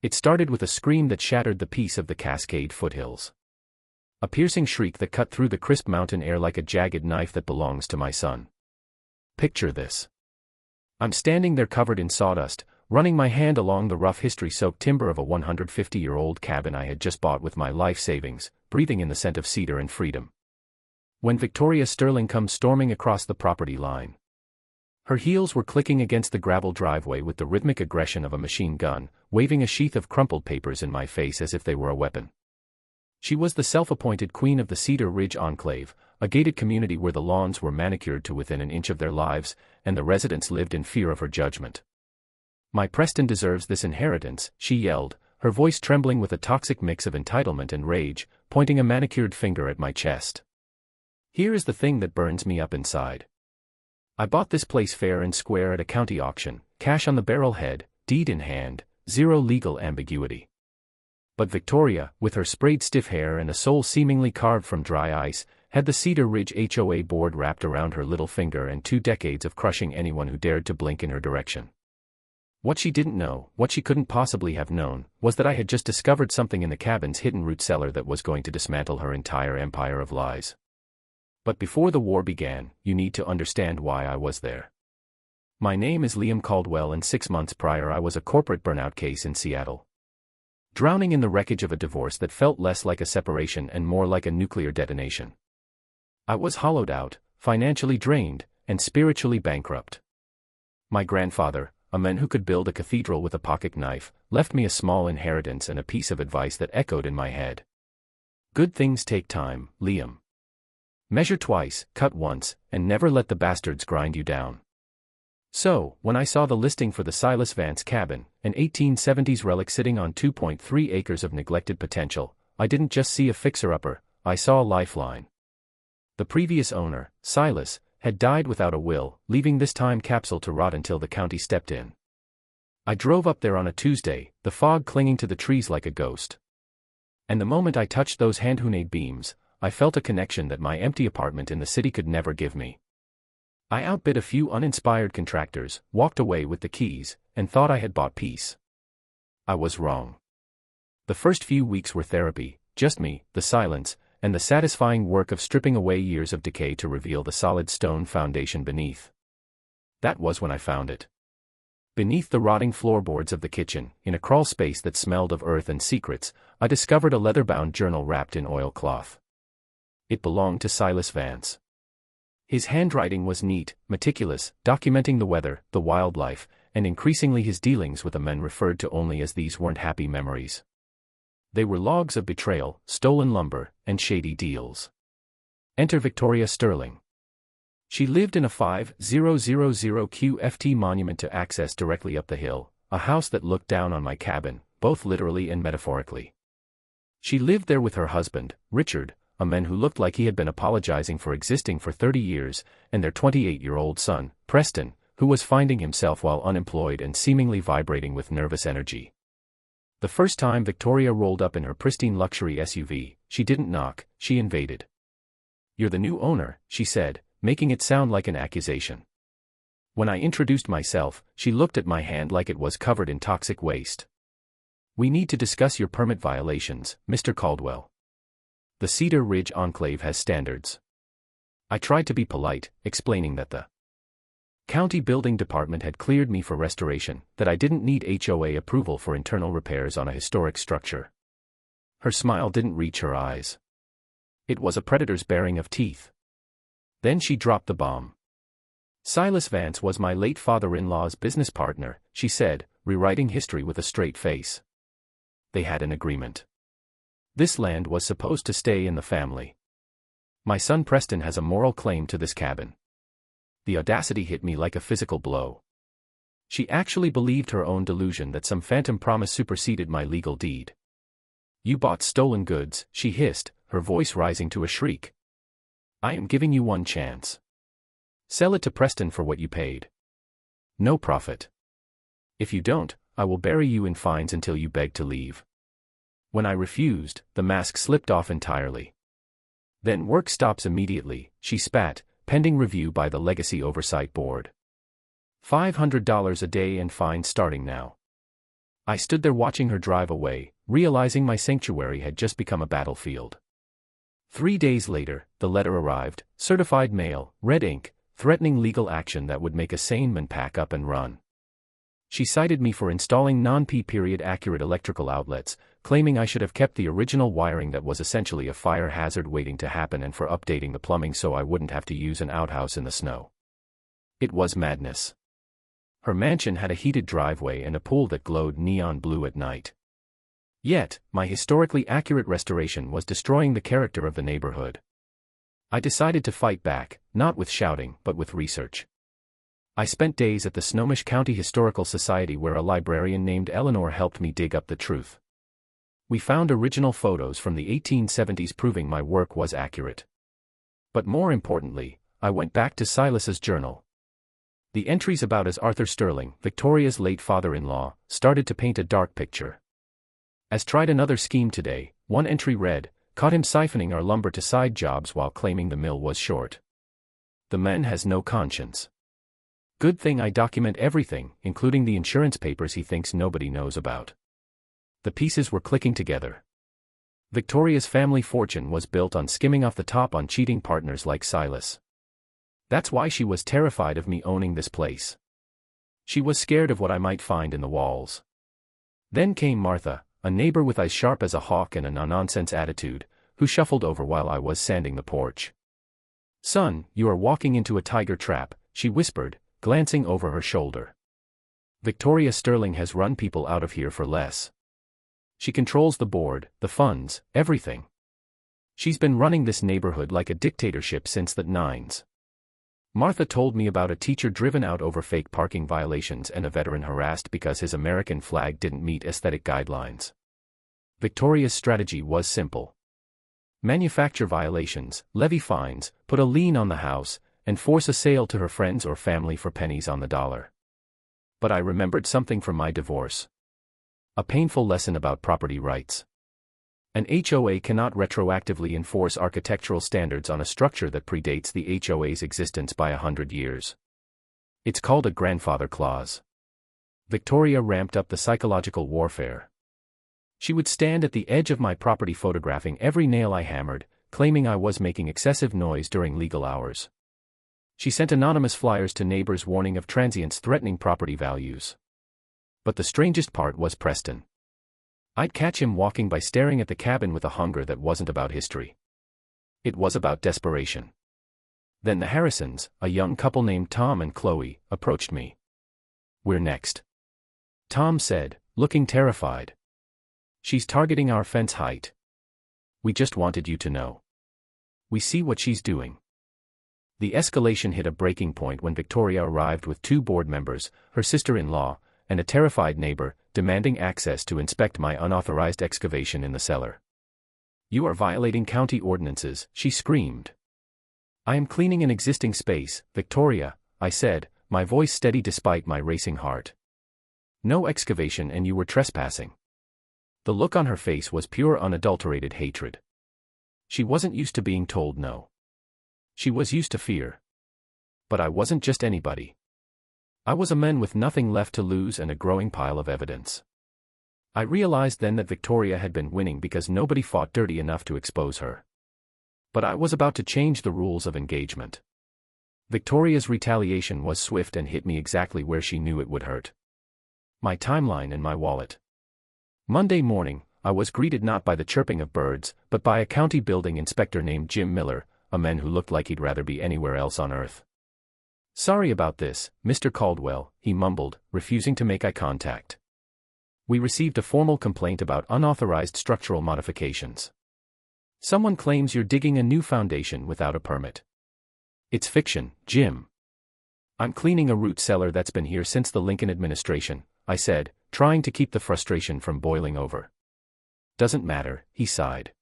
It started with a scream that shattered the peace of the Cascade foothills. A piercing shriek that cut through the crisp mountain air like a jagged knife that belongs to my son. Picture this. I'm standing there covered in sawdust, running my hand along the rough history-soaked timber of a 150-year-old cabin I had just bought with my life savings, breathing in the scent of cedar and freedom. When Victoria Sterling comes storming across the property line. Her heels were clicking against the gravel driveway with the rhythmic aggression of a machine gun, waving a sheath of crumpled papers in my face as if they were a weapon. She was the self-appointed queen of the Cedar Ridge Enclave, a gated community where the lawns were manicured to within an inch of their lives, and the residents lived in fear of her judgment. "My Preston deserves this inheritance," she yelled, her voice trembling with a toxic mix of entitlement and rage, pointing a manicured finger at my chest. "Here is the thing that burns me up inside. I bought this place fair and square at a county auction, cash on the barrel head, deed in hand, zero legal ambiguity. But Victoria, with her sprayed stiff hair and a soul seemingly carved from dry ice, had the Cedar Ridge HOA board wrapped around her little finger and 2 decades of crushing anyone who dared to blink in her direction. What she didn't know, what she couldn't possibly have known, was that I had just discovered something in the cabin's hidden root cellar that was going to dismantle her entire empire of lies. But before the war began, you need to understand why I was there. My name is Liam Caldwell, and 6 months prior I was a corporate burnout case in Seattle. Drowning in the wreckage of a divorce that felt less like a separation and more like a nuclear detonation. I was hollowed out, financially drained, and spiritually bankrupt. My grandfather, a man who could build a cathedral with a pocket knife, left me a small inheritance and a piece of advice that echoed in my head. Good things take time, Liam. Measure twice, cut once, and never let the bastards grind you down. So, when I saw the listing for the Silas Vance cabin, an 1870s relic sitting on 2.3 acres of neglected potential, I didn't just see a fixer-upper, I saw a lifeline. The previous owner, Silas, had died without a will, leaving this time capsule to rot until the county stepped in. I drove up there on a Tuesday, the fog clinging to the trees like a ghost. And the moment I touched those hand-hewn beams, I felt a connection that my empty apartment in the city could never give me. I outbid a few uninspired contractors, walked away with the keys, and thought I had bought peace. I was wrong. The first few weeks were therapy, just me, the silence, and the satisfying work of stripping away years of decay to reveal the solid stone foundation beneath. That was when I found it. Beneath the rotting floorboards of the kitchen, in a crawl space that smelled of earth and secrets, I discovered a leather-bound journal wrapped in oilcloth. It belonged to Silas Vance. His handwriting was neat, meticulous, documenting the weather, the wildlife, and increasingly his dealings with the men referred to only as these weren't happy memories. They were logs of betrayal, stolen lumber, and shady deals. Enter Victoria Sterling. She lived in a 5000 QFT monument to access directly up the hill, a house that looked down on my cabin, both literally and metaphorically. She lived there with her husband, Richard, a man who looked like he had been apologizing for existing for 30 years, and their 28-year-old son, Preston, who was finding himself while unemployed and seemingly vibrating with nervous energy. The first time Victoria rolled up in her pristine luxury SUV, she didn't knock, she invaded. "You're the new owner," she said, making it sound like an accusation. When I introduced myself, she looked at my hand like it was covered in toxic waste. "We need to discuss your permit violations, Mr. Caldwell. The Cedar Ridge Enclave has standards." I tried to be polite, explaining that the county building department had cleared me for restoration, that I didn't need HOA approval for internal repairs on a historic structure. Her smile didn't reach her eyes. It was a predator's baring of teeth. Then she dropped the bomb. "Silas Vance was my late father-in-law's business partner," she said, rewriting history with a straight face. "They had an agreement. This land was supposed to stay in the family. My son Preston has a moral claim to this cabin." The audacity hit me like a physical blow. She actually believed her own delusion that some phantom promise superseded my legal deed. "You bought stolen goods," she hissed, her voice rising to a shriek. "I am giving you one chance. Sell it to Preston for what you paid. No profit. If you don't, I will bury you in fines until you beg to leave." When I refused, the mask slipped off entirely. "Then work stops immediately," she spat, "pending review by the Legacy Oversight Board. $500 a day and fines starting now." I stood there watching her drive away, realizing my sanctuary had just become a battlefield. 3 days later, the letter arrived, certified mail, red ink, threatening legal action that would make a sane man pack up and run. She cited me for installing non-P-accurate electrical outlets, claiming I should have kept the original wiring that was essentially a fire hazard waiting to happen, and for updating the plumbing so I wouldn't have to use an outhouse in the snow. It was madness. Her mansion had a heated driveway and a pool that glowed neon blue at night. Yet, my historically accurate restoration was destroying the character of the neighborhood. I decided to fight back, not with shouting, but with research. I spent days at the Snohomish County Historical Society where a librarian named Eleanor helped me dig up the truth. We found original photos from the 1870s proving my work was accurate. But more importantly, I went back to Silas's journal. The entries about as Arthur Sterling, Victoria's late father-in-law, started to paint a dark picture. As tried another scheme today, one entry read, caught him siphoning our lumber to side jobs while claiming the mill was short. The man has no conscience. Good thing I document everything, including the insurance papers he thinks nobody knows about. The pieces were clicking together. Victoria's family fortune was built on skimming off the top on cheating partners like Silas. That's why she was terrified of me owning this place. She was scared of what I might find in the walls. Then came Martha, a neighbor with eyes sharp as a hawk and a no-nonsense attitude, who shuffled over while I was sanding the porch. "Son, you are walking into a tiger trap," she whispered, glancing over her shoulder. "Victoria Sterling has run people out of here for less. She controls the board, the funds, everything. She's been running this neighborhood like a dictatorship since the 90s. Martha told me about a teacher driven out over fake parking violations and a veteran harassed because his American flag didn't meet aesthetic guidelines. Victoria's strategy was simple. Manufacture violations, levy fines, put a lien on the house, and force a sale to her friends or family for pennies on the dollar. But I remembered something from my divorce. A painful lesson about property rights. An HOA cannot retroactively enforce architectural standards on a structure that predates the HOA's existence by 100 years. It's called a grandfather clause. Victoria ramped up the psychological warfare. She would stand at the edge of my property photographing every nail I hammered, claiming I was making excessive noise during legal hours. She sent anonymous flyers to neighbors warning of transients threatening property values. But the strangest part was Preston. I'd catch him walking by staring at the cabin with a hunger that wasn't about history. It was about desperation. Then the Harrisons, a young couple named Tom and Chloe, approached me. "We're next," Tom said, looking terrified. "She's targeting our fence height. We just wanted you to know. We see what she's doing." The escalation hit a breaking point when Victoria arrived with 2 board members, her sister-in-law, and a terrified neighbor, demanding access to inspect my unauthorized excavation in the cellar. "You are violating county ordinances," she screamed. "I am cleaning an existing space, Victoria," I said, my voice steady despite my racing heart. "No excavation and you were trespassing." The look on her face was pure unadulterated hatred. She wasn't used to being told no. She was used to fear. But I wasn't just anybody. I was a man with nothing left to lose and a growing pile of evidence. I realized then that Victoria had been winning because nobody fought dirty enough to expose her. But I was about to change the rules of engagement. Victoria's retaliation was swift and hit me exactly where she knew it would hurt. My timeline and my wallet. Monday morning, I was greeted not by the chirping of birds, but by a county building inspector named Jim Miller, a man who looked like he'd rather be anywhere else on earth. "Sorry about this, Mr. Caldwell," he mumbled, refusing to make eye contact. "We received a formal complaint about unauthorized structural modifications. Someone claims you're digging a new foundation without a permit." "It's fiction, Jim. I'm cleaning a root cellar that's been here since the Lincoln administration," I said, trying to keep the frustration from boiling over. "Doesn't matter," he sighed.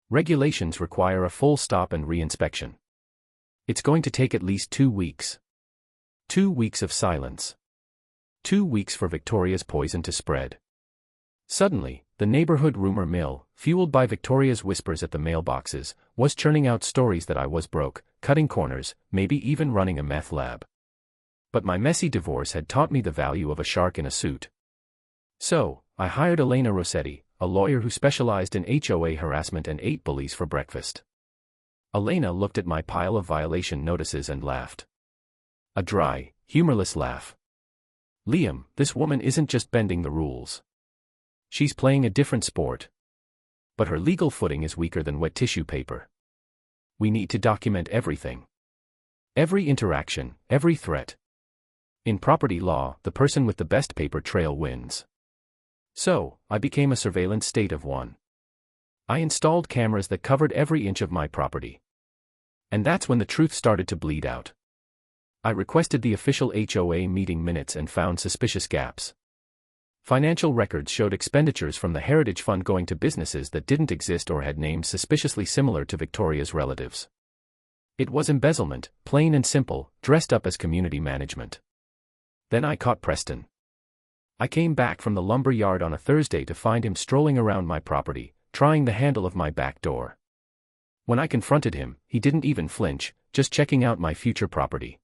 "Regulations require a full stop and re-inspection. It's going to take at least 2 weeks. 2 weeks of silence. 2 weeks for Victoria's poison to spread." Suddenly, the neighborhood rumor mill, fueled by Victoria's whispers at the mailboxes, was churning out stories that I was broke, cutting corners, maybe even running a meth lab. But my messy divorce had taught me the value of a shark in a suit. So, I hired Elena Rossetti, a lawyer who specialized in HOA harassment, and ate bullies for breakfast. Elena looked at my pile of violation notices and laughed. A dry, humorless laugh. Liam, this woman isn't just bending the rules. She's playing a different sport. But her legal footing is weaker than wet tissue paper. We need to document everything. Every interaction, every threat. In property law, the person with the best paper trail wins. So, I became a surveillance state of one. I installed cameras that covered every inch of my property. And that's when the truth started to bleed out. I requested the official HOA meeting minutes and found suspicious gaps. Financial records showed expenditures from the Heritage Fund going to businesses that didn't exist or had names suspiciously similar to Victoria's relatives. It was embezzlement, plain and simple, dressed up as community management. Then I caught Preston. I came back from the lumber yard on a Thursday to find him strolling around my property, trying the handle of my back door. When I confronted him, he didn't even flinch, just checking out my future property.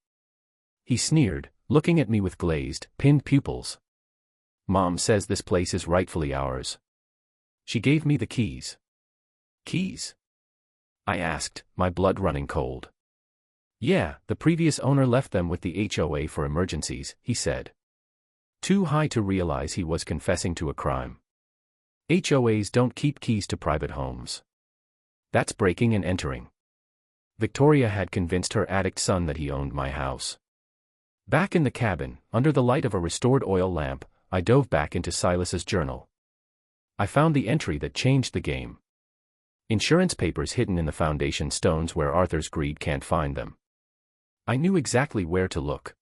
He sneered, looking at me with glazed, pinned pupils. Mom says this place is rightfully ours. She gave me the keys. Keys? I asked, my blood running cold. Yeah, the previous owner left them with the HOA for emergencies, he said. Too high to realize he was confessing to a crime. HOAs don't keep keys to private homes. That's breaking and entering. Victoria had convinced her addict son that he owned my house. Back in the cabin, under the light of a restored oil lamp, I dove back into Silas's journal. I found the entry that changed the game. Insurance papers hidden in the foundation stones where Arthur's greed can't find them. I knew exactly where to look.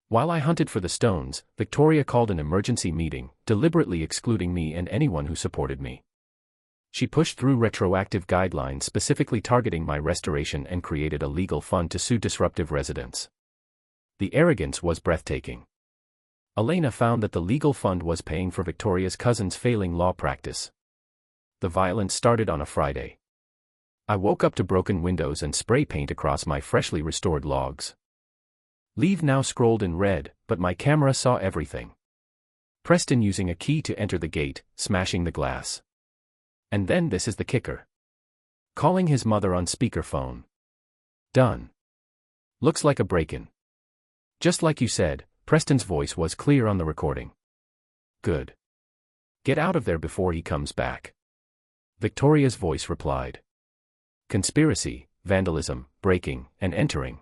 While I hunted for the stones, Victoria called an emergency meeting, deliberately excluding me and anyone who supported me. She pushed through retroactive guidelines specifically targeting my restoration and created a legal fund to sue disruptive residents. The arrogance was breathtaking. Elena found that the legal fund was paying for Victoria's cousin's failing law practice. The violence started on a Friday. I woke up to broken windows and spray paint across my freshly restored logs. Leave now scrolled in red, but my camera saw everything. Preston using a key to enter the gate, smashing the glass. And then this is the kicker. Calling his mother on speakerphone. Done. Looks like a break-in. Just like you said, Preston's voice was clear on the recording. Good. Get out of there before he comes back. Victoria's voice replied. Conspiracy, vandalism, breaking, and entering.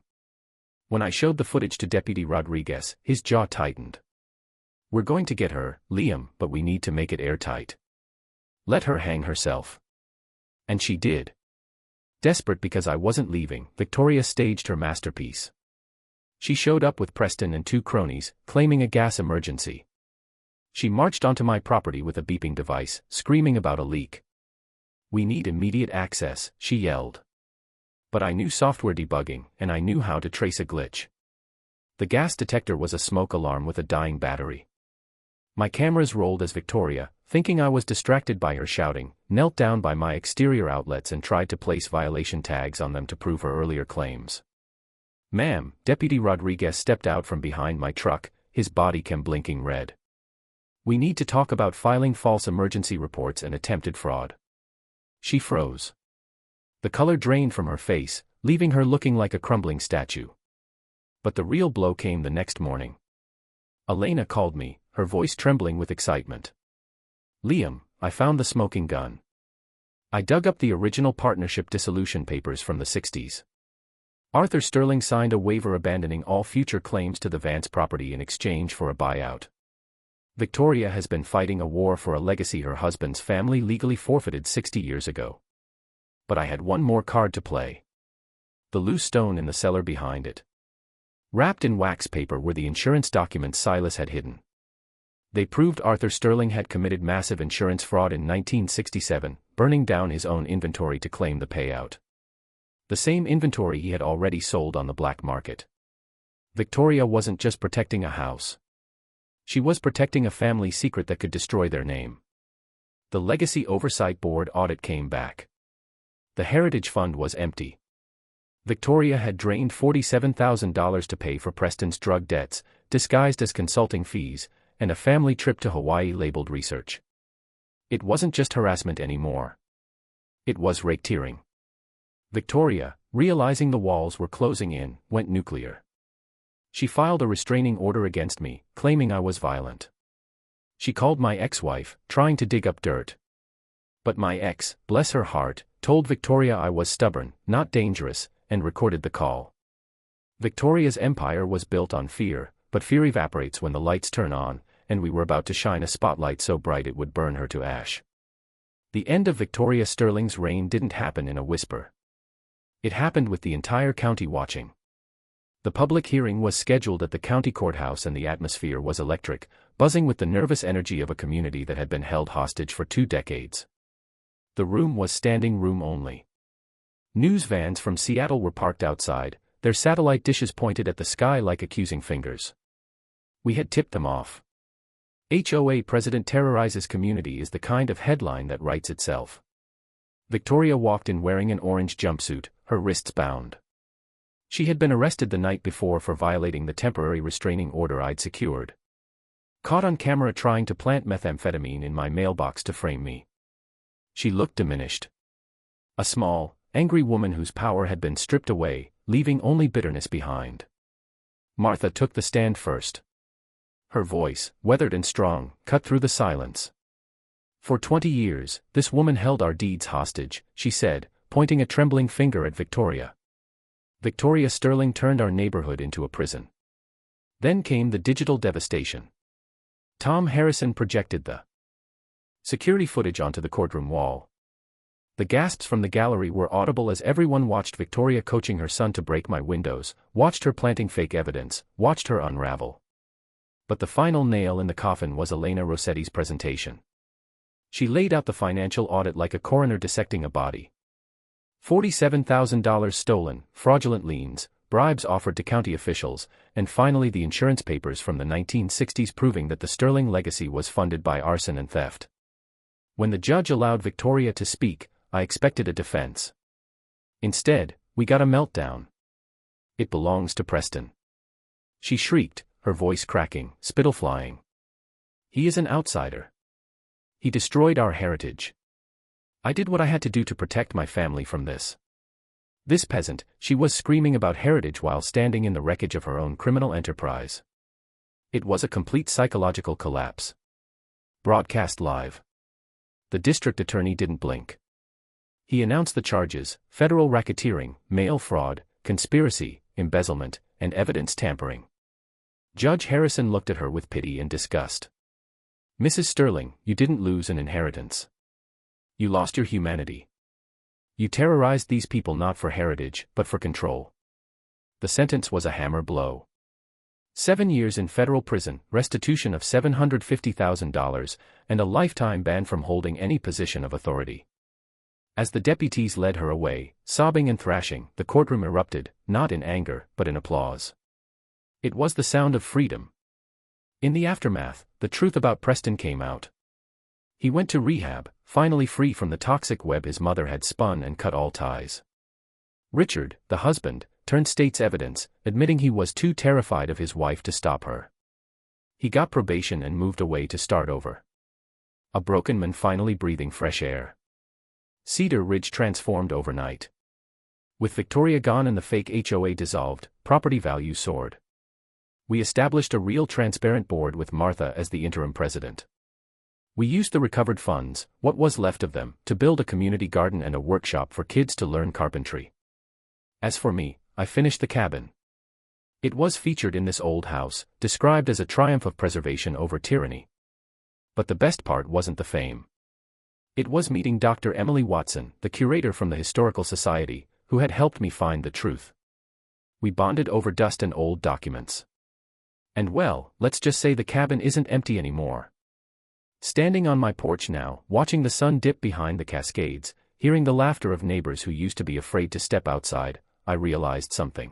When I showed the footage to Deputy Rodriguez, his jaw tightened. We're going to get her, Liam, but we need to make it airtight. Let her hang herself. And she did. Desperate because I wasn't leaving, Victoria staged her masterpiece. She showed up with Preston and two cronies, claiming a gas emergency. She marched onto my property with a beeping device, screaming about a leak. We need immediate access, she yelled. But I knew software debugging, and I knew how to trace a glitch. The gas detector was a smoke alarm with a dying battery. My cameras rolled as Victoria, thinking I was distracted by her shouting, knelt down by my exterior outlets and tried to place violation tags on them to prove her earlier claims. Ma'am, Deputy Rodriguez stepped out from behind my truck, his body cam blinking red. We need to talk about filing false emergency reports and attempted fraud. She froze. The color drained from her face, leaving her looking like a crumbling statue. But the real blow came the next morning. Elena called me, her voice trembling with excitement. Liam, I found the smoking gun. I dug up the original partnership dissolution papers from the 60s. Arthur Sterling signed a waiver abandoning all future claims to the Vance property in exchange for a buyout. Victoria has been fighting a war for a legacy her husband's family legally forfeited 60 years ago. But I had one more card to play. The loose stone in the cellar behind it. Wrapped in wax paper were the insurance documents Silas had hidden. They proved Arthur Sterling had committed massive insurance fraud in 1967, burning down his own inventory to claim the payout. The same inventory he had already sold on the black market. Victoria wasn't just protecting a house. She was protecting a family secret that could destroy their name. The Legacy Oversight Board audit came back. The Heritage Fund was empty. Victoria had drained $47,000 to pay for Preston's drug debts, disguised as consulting fees, and a family trip to Hawaii labeled research. It wasn't just harassment anymore. It was racketeering. Victoria, realizing the walls were closing in, went nuclear. She filed a restraining order against me, claiming I was violent. She called my ex-wife, trying to dig up dirt. But my ex, bless her heart, told Victoria I was stubborn, not dangerous, and recorded the call. Victoria's empire was built on fear, but fear evaporates when the lights turn on, and we were about to shine a spotlight so bright it would burn her to ash. The end of Victoria Sterling's reign didn't happen in a whisper. It happened with the entire county watching. The public hearing was scheduled at the county courthouse and the atmosphere was electric, buzzing with the nervous energy of a community that had been held hostage for 2 decades. The room was standing room only. News vans from Seattle were parked outside, their satellite dishes pointed at the sky like accusing fingers. We had tipped them off. HOA President terrorizes community is the kind of headline that writes itself. Victoria walked in wearing an orange jumpsuit, her wrists bound. She had been arrested the night before for violating the temporary restraining order I'd secured. Caught on camera trying to plant methamphetamine in my mailbox to frame me. She looked diminished. A small, angry woman whose power had been stripped away, leaving only bitterness behind. Martha took the stand first. Her voice, weathered and strong, cut through the silence. For 20 years, this woman held our deeds hostage, she said, pointing a trembling finger at Victoria. Victoria Sterling turned our neighborhood into a prison. Then came the digital devastation. Tom Harrison projected the security footage onto the courtroom wall. The gasps from the gallery were audible as everyone watched Victoria coaching her son to break my windows, watched her planting fake evidence, watched her unravel. But the final nail in the coffin was Elena Rossetti's presentation. She laid out the financial audit like a coroner dissecting a body. $47,000 stolen, fraudulent liens, bribes offered to county officials, and finally the insurance papers from the 1960s proving that the Sterling legacy was funded by arson and theft. When the judge allowed Victoria to speak, I expected a defense. Instead, we got a meltdown. It belongs to Preston. She shrieked, her voice cracking, spittle flying. He is an outsider. He destroyed our heritage. I did what I had to do to protect my family from this. This peasant, she was screaming about heritage while standing in the wreckage of her own criminal enterprise. It was a complete psychological collapse. Broadcast live. The district attorney didn't blink. He announced the charges: federal racketeering, mail fraud, conspiracy, embezzlement, and evidence tampering. Judge Harrison looked at her with pity and disgust. Mrs. Sterling, you didn't lose an inheritance. You lost your humanity. You terrorized these people not for heritage, but for control. The sentence was a hammer blow. 7 years in federal prison, restitution of $750,000, and a lifetime ban from holding any position of authority. As the deputies led her away, sobbing and thrashing, the courtroom erupted, not in anger, but in applause. It was the sound of freedom. In the aftermath, the truth about Preston came out. He went to rehab, finally free from the toxic web his mother had spun and cut all ties. Richard, the husband, turned state's evidence, admitting he was too terrified of his wife to stop her. He got probation and moved away to start over. A broken man finally breathing fresh air. Cedar Ridge transformed overnight. With Victoria gone and the fake HOA dissolved, property value soared. We established a real transparent board with Martha as the interim president. We used the recovered funds, what was left of them, to build a community garden and a workshop for kids to learn carpentry. As for me, I finished the cabin. It was featured in this old house, described as a triumph of preservation over tyranny. But the best part wasn't the fame. It was meeting Dr. Emily Watson, the curator from the Historical Society, who had helped me find the truth. We bonded over dust and old documents. And well, let's just say the cabin isn't empty anymore. Standing on my porch now, watching the sun dip behind the Cascades, hearing the laughter of neighbors who used to be afraid to step outside, I realized something.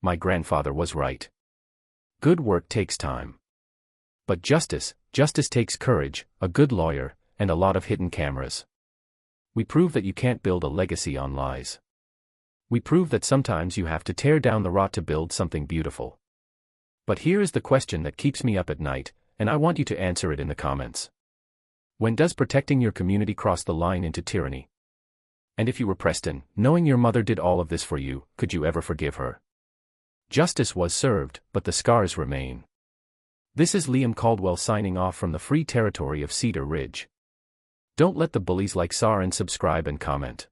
My grandfather was right. Good work takes time. But justice takes courage, a good lawyer, and a lot of hidden cameras. We prove that you can't build a legacy on lies. We prove that sometimes you have to tear down the rot to build something beautiful. But here is the question that keeps me up at night, And I want you to answer it in the comments. When does protecting your community cross the line into tyranny? And if you were Preston, knowing your mother did all of this for you, could you ever forgive her? Justice was served, but the scars remain. This is Liam Caldwell signing off from the free territory of Cedar Ridge. Don't let the bullies like Sar and subscribe and comment.